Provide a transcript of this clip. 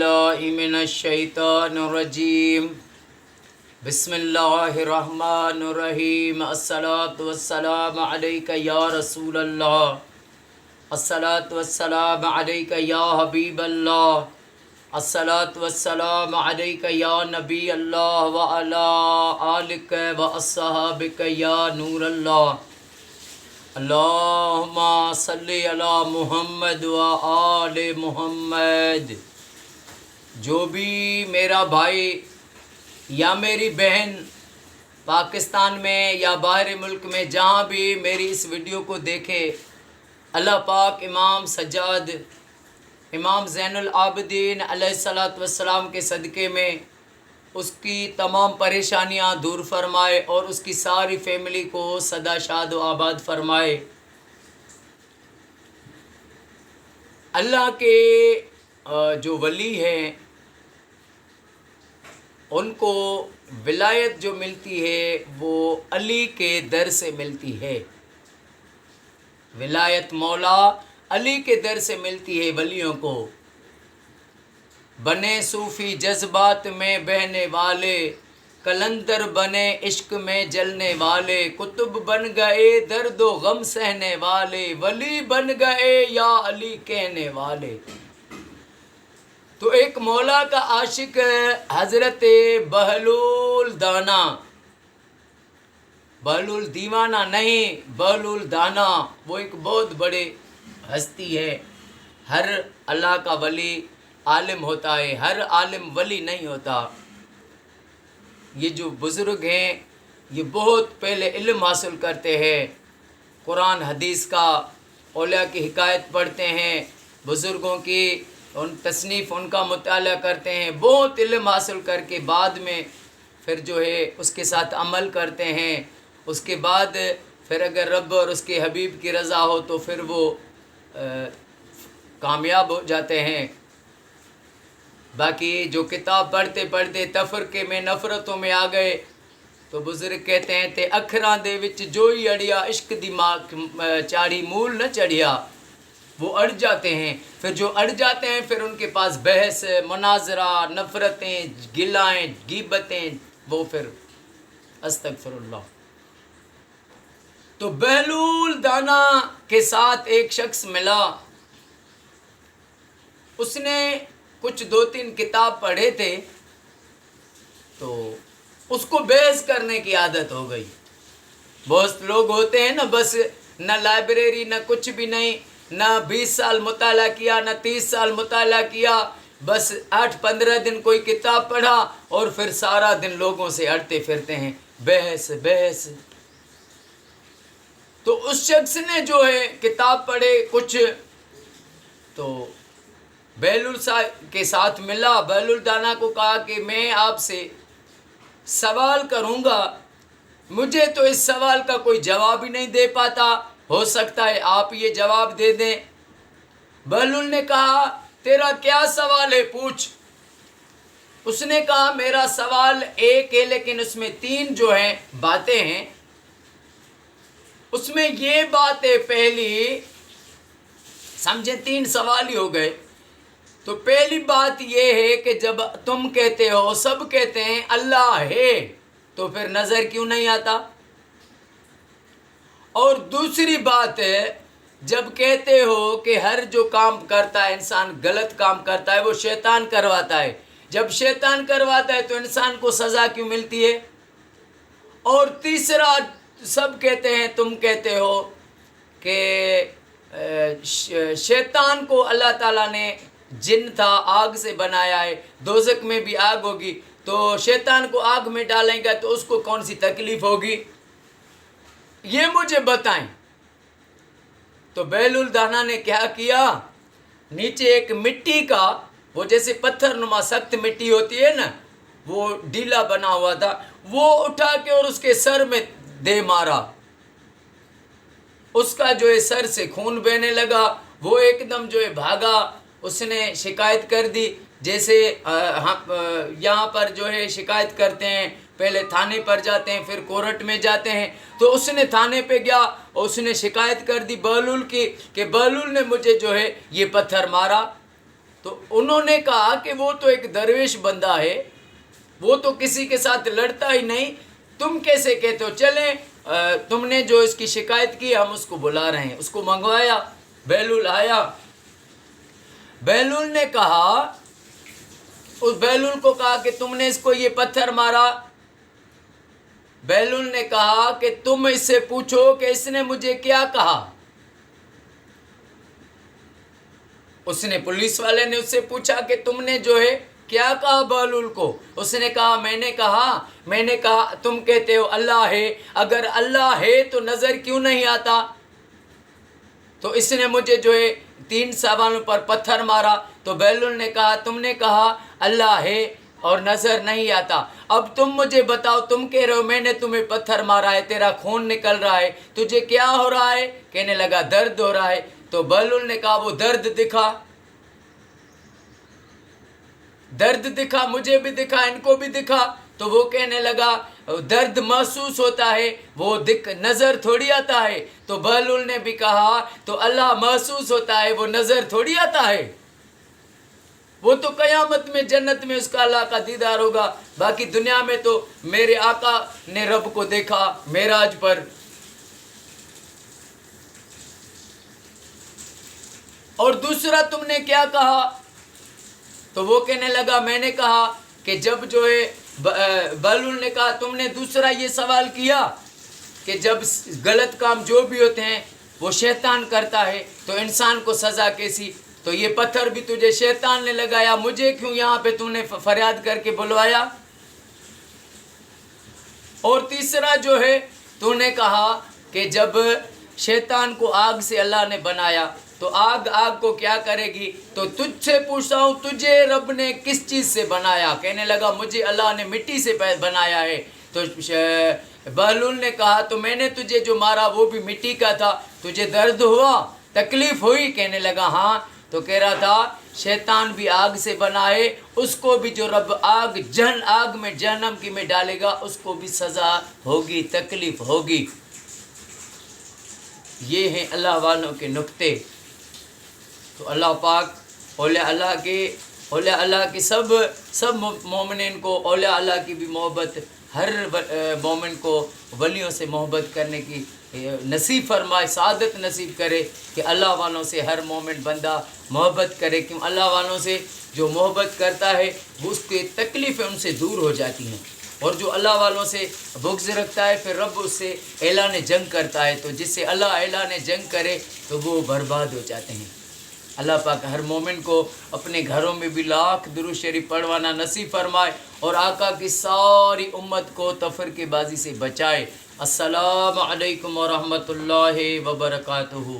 باللہ من الشیطان الرجیم بسم اللہ الرحمن الرحیم الصلاۃ والسلام علیک یا رسول اللہ الصلاۃ والسلام علیک یا حبیب اللہ الصلاۃ والسلام علیک یا نبی اللہ وعلی آلک واصحابک یا نور اللہ اللہم صلی علی محمد و آل محمد۔ جو بھی میرا بھائی یا میری بہن پاکستان میں یا باہر ملک میں جہاں بھی میری اس ویڈیو کو دیکھے، اللہ پاک امام سجاد امام زین العابدین علیہ الصلاۃ والسلام کے صدقے میں اس کی تمام پریشانیااں دور فرمائے اور اس کی ساری فیملی کو سدا شاد و آباد فرمائے۔ اللہ کے جو ولی ہیں ان کو ولایت جو ملتی ہے وہ علی کے در سے ملتی ہے۔ ولایت مولا علی کے در سے ملتی ہے ولیوں کو۔ بنے صوفی جذبات میں بہنے والے، کلندر بنے عشق میں جلنے والے، کتب بن گئے درد و غم سہنے والے، ولی بن گئے یا علی کہنے والے۔ تو ایک مولا کا عاشق حضرت بہلول دانا، بہلول دیوانہ نہیں، بہلول دانا، وہ ایک بہت بڑے ہستی ہے۔ ہر اللہ کا ولی عالم ہوتا ہے، ہر عالم ولی نہیں ہوتا۔ یہ جو بزرگ ہیں یہ بہت پہلے علم حاصل کرتے ہیں، قرآن حدیث کا، اولیاء کی حکایت پڑھتے ہیں، بزرگوں کی ان تصنیف ان کا مطالعہ کرتے ہیں، بہت علم حاصل کر کے بعد میں پھر جو ہے اس کے ساتھ عمل کرتے ہیں۔ اس کے بعد پھر اگر رب اور اس کے حبیب کی رضا ہو تو پھر وہ کامیاب ہو جاتے ہیں۔ باقی جو کتاب پڑھتے پڑھتے تفرقے میں نفرتوں میں آ گئے تو بزرگ کہتے ہیں تے اکھراں دے وچ جوئی اڑیا، عشق دی چاڑی مول نہ چڑھیا، وہ اڑ جاتے ہیں۔ پھر جو اڑ جاتے ہیں پھر ان کے پاس بحث، مناظرہ، نفرتیں، گلائیں، غیبتیں، وہ پھر استغفر اللہ۔ تو بہلول دانا کے ساتھ ایک شخص ملا، اس نے کچھ 2-3 کتاب پڑھے تھے تو اس کو بحث کرنے کی عادت ہو گئی۔ بہت لوگ ہوتے ہیں نا، بس نہ لائبریری نہ کچھ بھی نہیں، نہ 20 سال مطالعہ کیا نہ 30 سال مطالعہ کیا، بس 8-15 دن کوئی کتاب پڑھا اور پھر سارا دن لوگوں سے اڑتے پھرتے ہیں، بحث بحث۔ تو اس شخص نے جو ہے کتاب پڑھے کچھ، تو بہلول کے ساتھ ملا، بہلول دانا کو کہا کہ میں آپ سے سوال کروں گا، مجھے تو اس سوال کا کوئی جواب ہی نہیں دے پاتا، ہو سکتا ہے آپ یہ جواب دے دیں۔ بہلول نے کہا تیرا کیا سوال ہے، پوچھ۔ اس نے کہا میرا سوال ایک ہے لیکن اس میں 3 جو ہیں باتیں ہیں۔ اس میں یہ بات ہے پہلی، سمجھے 3 سوال ہی ہو گئے۔ تو پہلی بات یہ ہے کہ جب تم کہتے ہو، سب کہتے ہیں اللہ ہے، تو پھر نظر کیوں نہیں آتا؟ اور دوسری بات ہے جب کہتے ہو کہ ہر جو کام کرتا ہے انسان غلط کام کرتا ہے وہ شیطان کرواتا ہے، جب شیطان کرواتا ہے تو انسان کو سزا کیوں ملتی ہے؟ اور تیسرا سب کہتے ہیں، تم کہتے ہو کہ شیطان کو اللہ تعالیٰ نے جن تھا آگ سے بنایا ہے، دوزخ میں بھی آگ ہوگی، تو شیطان کو آگ میں ڈالیں گا تو اس کو کون سی تکلیف ہوگی؟ یہ مجھے بتائیں۔ تو بہلول دانا نے کیا کیا، نیچے ایک مٹی کا، وہ جیسے پتھر نما سخت مٹی ہوتی ہے نا، وہ ڈھیلا بنا ہوا تھا، وہ اٹھا کے اور اس کے سر میں دے مارا۔ اس کا جو ہے سر سے خون بہنے لگا، وہ ایک دم جو ہے بھاگا، اس نے شکایت کر دی۔ جیسے یہاں پر جو ہے شکایت کرتے ہیں، پہلے تھانے پر جاتے ہیں پھر کورٹ میں جاتے ہیں، تو اس نے تھانے پہ گیا اور اس نے شکایت کر دی بہلول کی کہ بہلول نے مجھے جو ہے یہ پتھر مارا۔ تو انہوں نے کہا کہ وہ تو ایک درویش بندہ ہے، وہ تو کسی کے ساتھ لڑتا ہی نہیں، تم کیسے کہتے ہو؟ چلیں تم نے جو اس کی شکایت کی ہم اس کو بلا رہے ہیں۔ اس کو منگوایا، بہلول آیا، بہلول نے کہا، اس بہلول کو کہا کہ تم نے اس کو یہ پتھر مارا۔ بہلول نے کہا کہ تم اس سے پوچھو کہ اس نے مجھے کیا کہا۔ اس نے پولیس والے نے اس سے پوچھا کہ تم نے جو ہے کیا کہا بہلول کو؟ اس نے کہا میں نے کہا تم کہتے ہو اللہ ہے، اگر اللہ ہے تو نظر کیوں نہیں آتا؟ تو اس نے مجھے جو ہے 3 سوالوں پر پتھر مارا۔ تو بہلول نے کہا تم نے کہا اللہ ہے اور نظر نہیں آتا، اب تم مجھے بتاؤ، تم کہہ رہے ہو میں نے تمہیں پتھر مارا ہے، تیرا خون نکل رہا ہے، تجھے کیا ہو رہا ہے؟ کہنے لگا درد ہو رہا ہے۔ تو بہلول نے کہا وہ درد دکھا، درد دکھا، مجھے بھی دکھا، ان کو بھی دکھا۔ تو وہ کہنے لگا درد محسوس ہوتا ہے، وہ نظر تھوڑی آتا ہے۔ تو بہلول نے بھی کہا تو اللہ محسوس ہوتا ہے، وہ نظر تھوڑی آتا ہے، وہ تو قیامت میں جنت میں اس کا اللہ کا دیدار ہوگا، باقی دنیا میں تو میرے آقا نے رب کو دیکھا معراج پر۔ اور دوسرا تم نے کیا کہا؟ تو وہ کہنے لگا میں نے کہا کہ جب جو ہے بہلول نے کہا تم نے دوسرا یہ سوال کیا کہ جب غلط کام جو بھی ہوتے ہیں وہ شیطان کرتا ہے تو انسان کو سزا کیسی؟ تو یہ پتھر بھی تجھے شیطان نے لگایا، مجھے کیوں یہاں پہ تم نے فریاد کر کے بلوایا؟ اور تیسرا جو ہے تو نے کہا کہ جب شیطان کو آگ سے اللہ نے بنایا تو آگ کو کیا کرے گی؟ تو تجھ سے پوچھتا ہوں تجھے رب نے کس چیز سے بنایا؟ کہنے لگا مجھے اللہ نے مٹی سے بنایا ہے۔ تو بہلول نے کہا تو میں نے تجھے جو مارا وہ بھی مٹی کا تھا، تجھے درد ہوا، تکلیف ہوئی؟ کہنے لگا ہاں۔ تو کہہ رہا تھا شیطان بھی آگ سے بنائے، اس کو بھی جو رب آگ میں جہنم کی میں ڈالے گا اس کو بھی سزا ہوگی، تکلیف ہوگی۔ یہ ہیں اللہ والوں کے نکتے۔ تو اللہ پاک اولیاء اللہ کی سب مومنین کو، اولیاء اللہ کی بھی محبت، ہر مومن کو ولیوں سے محبت کرنے کی نصیب فرمائے، سعادت نصیب کرے کہ اللہ والوں سے ہر مومن بندہ محبت کرے، کیوں اللہ والوں سے جو محبت کرتا ہے وہ اس کی تکلیفیں ان سے دور ہو جاتی ہیں، اور جو اللہ والوں سے بغض رکھتا ہے پھر رب اس سے اعلان جنگ کرتا ہے، تو جس سے اللہ اعلان جنگ کرے تو وہ برباد ہو جاتے ہیں۔ اللہ پاک ہر مومن کو اپنے گھروں میں بھی لاکھ درود شریف پڑھوانا نصیب فرمائے اور آقا کی ساری امت کو تفرقے بازی سے بچائے۔ السلام علیکم ورحمۃ اللہ وبرکاتہ۔